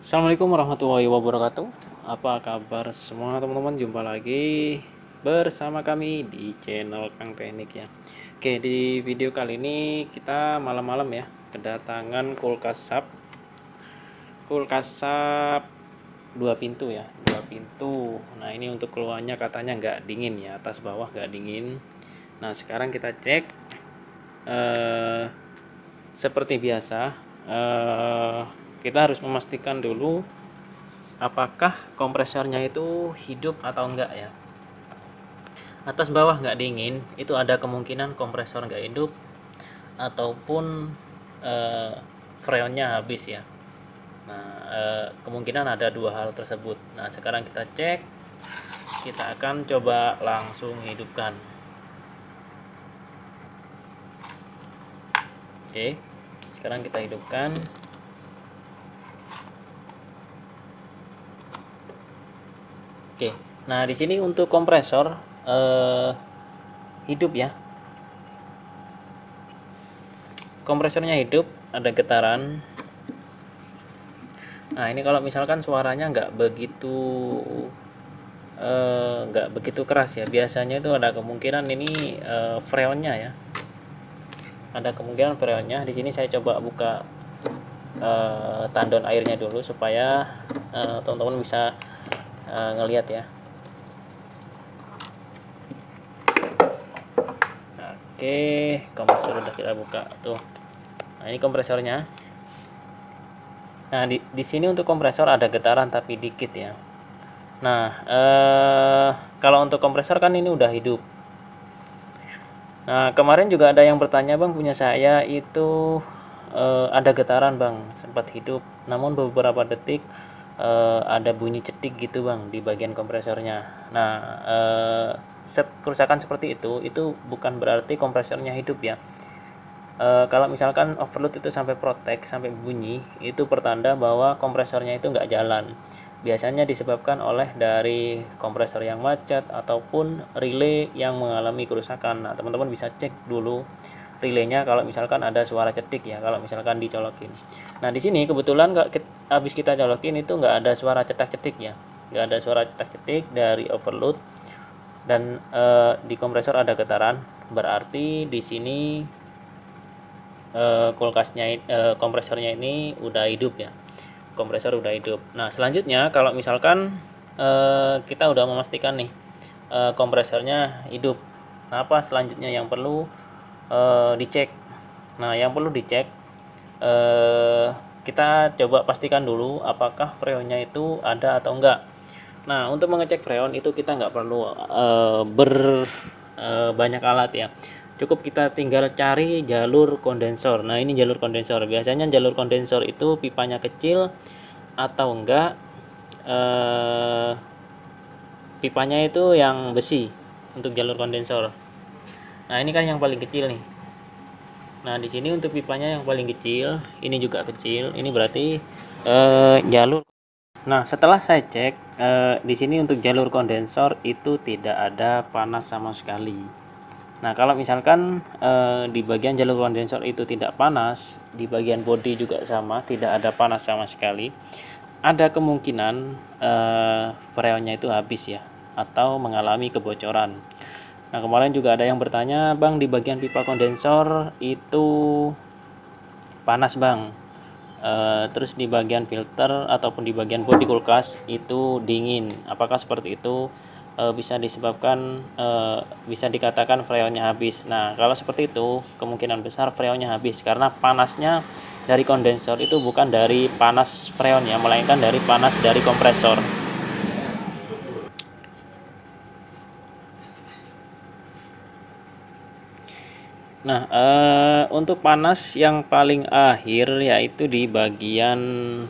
Assalamualaikum warahmatullahi wabarakatuh. Apa kabar semua teman-teman? Jumpa lagi bersama kami di channel Kang Teknik ya. Oke, di video kali ini kita malam-malam ya kedatangan kulkas sap dua pintu ya, dua pintu. Nah, ini untuk keluarnya katanya nggak dingin ya, atas bawah nggak dingin. Nah, sekarang kita cek eh, seperti biasa. eh, kita harus memastikan dulu apakah kompresornya itu hidup atau enggak ya. Atas bawah nggak dingin, itu ada kemungkinan kompresor nggak hidup ataupun eh, freonnya habis ya. Nah, kemungkinan ada dua hal tersebut. Nah, sekarang kita cek, kita akan coba langsung hidupkan. Oke, sekarang kita hidupkan. Oke, nah di sini untuk kompresor hidup ya. Kompresornya hidup, ada getaran. Nah, ini kalau misalkan suaranya nggak begitu keras ya. Biasanya itu ada kemungkinan ini freonnya ya. Ada kemungkinan freonnya. Di sini saya coba buka tandon airnya dulu supaya teman-teman bisa ngelihat ya. Oke, kompresor udah kita buka tuh. Nah, ini kompresornya. Nah, di sini untuk kompresor ada getaran tapi dikit ya. Nah, kalau untuk kompresor kan ini udah hidup. Nah, kemarin juga ada yang bertanya, Bang, punya saya itu ada getaran, Bang, sempat hidup. Namun beberapa detik ada bunyi cetik gitu, Bang, di bagian kompresornya. Nah, kerusakan seperti itu bukan berarti kompresornya hidup ya. Kalau misalkan overload itu sampai protek, sampai bunyi, itu pertanda bahwa kompresornya itu nggak jalan. Biasanya disebabkan oleh dari kompresor yang macet ataupun relay yang mengalami kerusakan. Nah, teman-teman bisa cek dulu relaynya kalau misalkan ada suara cetik ya, kalau misalkan dicolokin. Nah, di sini kebetulan habis kita colokin itu nggak ada suara cetak-cetik ya, nggak ada suara cetak-cetik dari overload, dan di kompresor ada getaran, berarti di sini kompresornya ini udah hidup ya. Kompresor udah hidup. Nah, selanjutnya kalau misalkan kita udah memastikan nih kompresornya hidup, nah apa selanjutnya yang perlu dicek? Nah, yang perlu dicek, kita coba pastikan dulu apakah freonnya itu ada atau enggak. Nah, untuk mengecek freon itu kita nggak perlu banyak alat ya. Cukup kita tinggal cari jalur kondensor. Nah, ini jalur kondensor. Biasanya jalur kondensor itu pipanya kecil atau enggak pipanya itu yang besi untuk jalur kondensor. Nah, ini kan yang paling kecil nih. Nah, di sini untuk pipanya yang paling kecil, ini juga kecil. Ini berarti jalur. Nah, setelah saya cek di sini untuk jalur kondensor itu tidak ada panas sama sekali. Nah, kalau misalkan di bagian jalur kondensor itu tidak panas, di bagian bodi juga sama, tidak ada panas sama sekali, ada kemungkinan freonnya itu habis ya, atau mengalami kebocoran. Nah, kemarin juga ada yang bertanya, Bang, di bagian pipa kondensor itu panas, Bang. Terus di bagian filter ataupun di bagian bodi kulkas itu dingin. Apakah seperti itu? Bisa disebabkan bisa dikatakan freonnya habis. Nah, kalau seperti itu kemungkinan besar freonnya habis karena panasnya dari kondensor itu bukan dari panas freon ya, melainkan dari panas dari kompresor. Nah, untuk panas yang paling akhir yaitu di bagian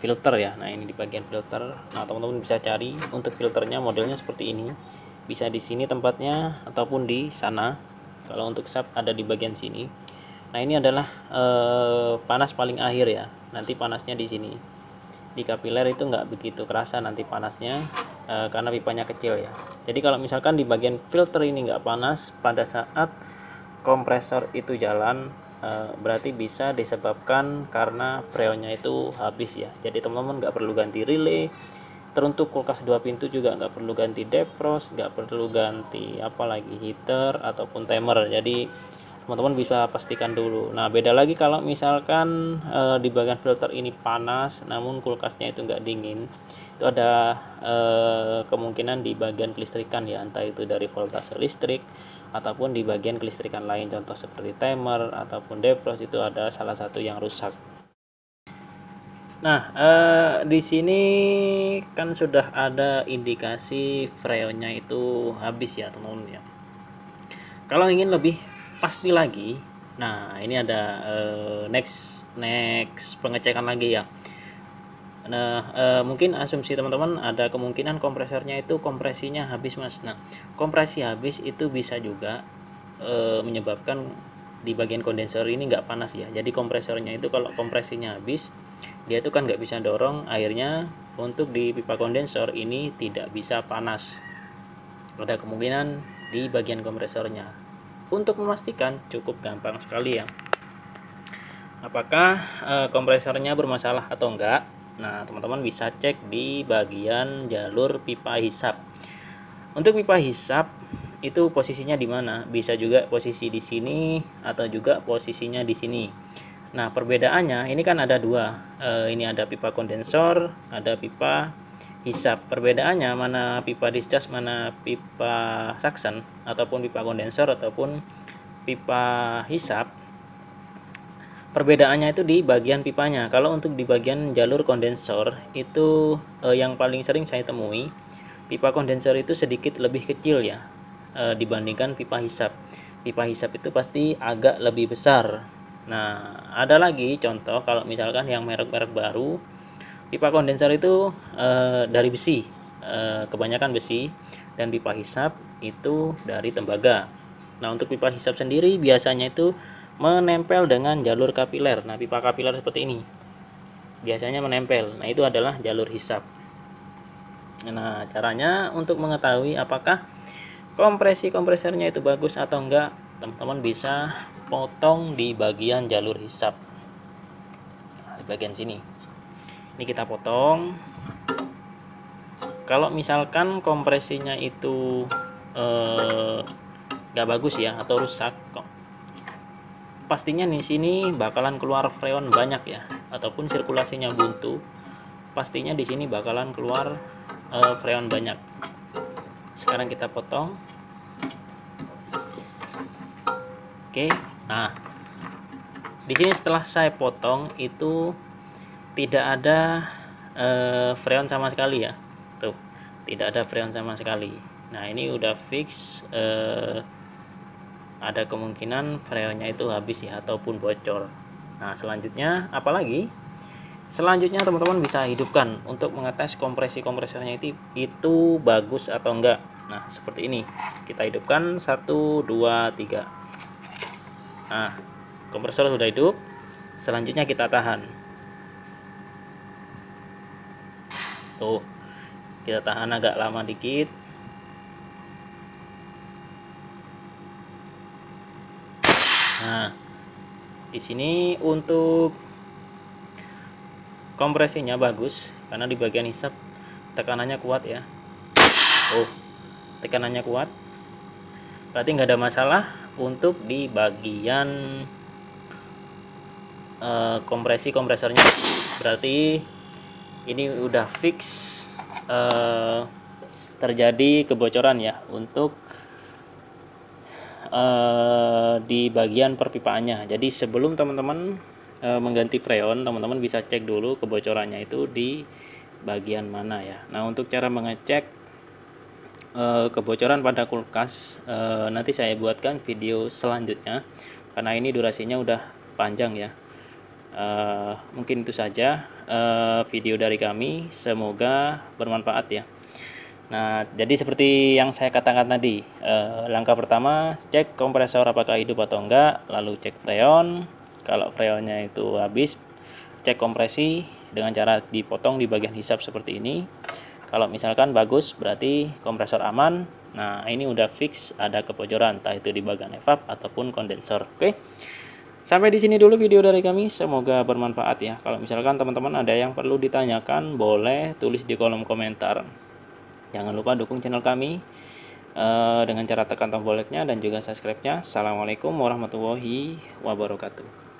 filter ya. Nah, ini di bagian filter. Nah, teman-teman bisa cari untuk filternya modelnya seperti ini. Bisa di sini tempatnya ataupun di sana. Kalau untuk sap ada di bagian sini. Nah, ini adalah panas paling akhir ya. Nanti panasnya di sini. Di kapiler itu nggak begitu kerasa nanti panasnya karena pipanya kecil ya. Jadi kalau misalkan di bagian filter ini nggak panas pada saat kompresor itu jalan, berarti bisa disebabkan karena freonnya itu habis ya. Jadi teman-teman nggak perlu ganti relay. Teruntuk kulkas 2 pintu juga nggak perlu ganti defrost, nggak perlu ganti apalagi heater ataupun timer. Jadi teman-teman bisa pastikan dulu. Nah, beda lagi kalau misalkan di bagian filter ini panas namun kulkasnya itu nggak dingin, itu ada kemungkinan di bagian kelistrikan ya, entah itu dari voltase listrik ataupun di bagian kelistrikan lain, contoh seperti timer ataupun defrost, itu ada salah satu yang rusak. Nah, di sini kan sudah ada indikasi freonnya itu habis ya teman-teman ya. Kalau ingin lebih pasti lagi, nah ini ada next pengecekan lagi ya. Nah, mungkin asumsi teman-teman ada kemungkinan kompresornya itu kompresinya habis mas. Nah, kompresi habis itu bisa juga menyebabkan di bagian kondensor ini nggak panas ya. Jadi kompresornya itu kalau kompresinya habis, dia itu kan nggak bisa dorong airnya untuk di pipa kondensor ini tidak bisa panas. Ada kemungkinan di bagian kompresornya. Untuk memastikan cukup gampang sekali ya, apakah kompresornya bermasalah atau enggak. Nah, teman-teman bisa cek di bagian jalur pipa hisap. Untuk pipa hisap itu posisinya di mana? Bisa juga posisi di sini atau juga posisinya di sini. Nah, perbedaannya ini kan ada dua. Ini ada pipa kondensor, ada pipa hisap. Perbedaannya mana pipa discharge, mana pipa suction, ataupun pipa kondensor ataupun pipa hisap. Perbedaannya itu di bagian pipanya. Kalau untuk di bagian jalur kondensor itu yang paling sering saya temui, pipa kondensor itu sedikit lebih kecil ya dibandingkan pipa hisap. Pipa hisap itu pasti agak lebih besar. Nah, ada lagi contoh kalau misalkan yang merek-merek baru, pipa kondensor itu dari besi, kebanyakan besi, dan pipa hisap itu dari tembaga. Nah, untuk pipa hisap sendiri biasanya itu menempel dengan jalur kapiler. Nah, pipa kapiler seperti ini biasanya menempel. Nah, itu adalah jalur hisap. Nah, caranya untuk mengetahui apakah kompresornya itu bagus atau enggak, teman-teman bisa potong di bagian jalur hisap. Nah, di bagian sini ini kita potong. Kalau misalkan kompresinya itu enggak bagus ya atau rusak, pastinya di sini bakalan keluar freon banyak ya, ataupun sirkulasinya buntu. Pastinya di sini bakalan keluar freon banyak. Sekarang kita potong. Oke, nah di sini setelah saya potong itu tidak ada freon sama sekali ya. Tuh, tidak ada freon sama sekali. Nah, ini udah fix ada kemungkinan freonnya itu habis ya ataupun bocor. Nah, selanjutnya apalagi? Selanjutnya teman-teman bisa hidupkan untuk mengetes kompresornya itu bagus atau enggak. Nah, seperti ini. Kita hidupkan 1 2 3. Nah, kompresor sudah hidup. Selanjutnya kita tahan. Tuh, kita tahan agak lama dikit. Nah, di sini untuk kompresinya bagus karena di bagian hisap tekanannya kuat ya. Oh, tekanannya kuat. Berarti nggak ada masalah untuk di bagian kompresornya. Berarti ini udah fix terjadi kebocoran ya untuk di bagian perpipaannya. Jadi sebelum teman-teman mengganti freon, teman-teman bisa cek dulu kebocorannya itu di bagian mana ya. Nah, untuk cara mengecek kebocoran pada kulkas nanti saya buatkan video selanjutnya karena ini durasinya udah panjang ya. Mungkin itu saja video dari kami, semoga bermanfaat ya. Nah, jadi seperti yang saya katakan tadi, langkah pertama cek kompresor apakah hidup atau enggak, lalu cek freon. Kalau freonnya itu habis, cek kompresi dengan cara dipotong di bagian hisap seperti ini. Kalau misalkan bagus berarti kompresor aman. Nah, ini udah fix ada kebocoran entah itu di bagian evap ataupun kondensor. Oke. Sampai di sini dulu video dari kami, semoga bermanfaat ya. Kalau misalkan teman-teman ada yang perlu ditanyakan, boleh tulis di kolom komentar. Jangan lupa dukung channel kami dengan cara tekan tombol like-nya dan juga subscribe-nya. Assalamualaikum warahmatullahi wabarakatuh.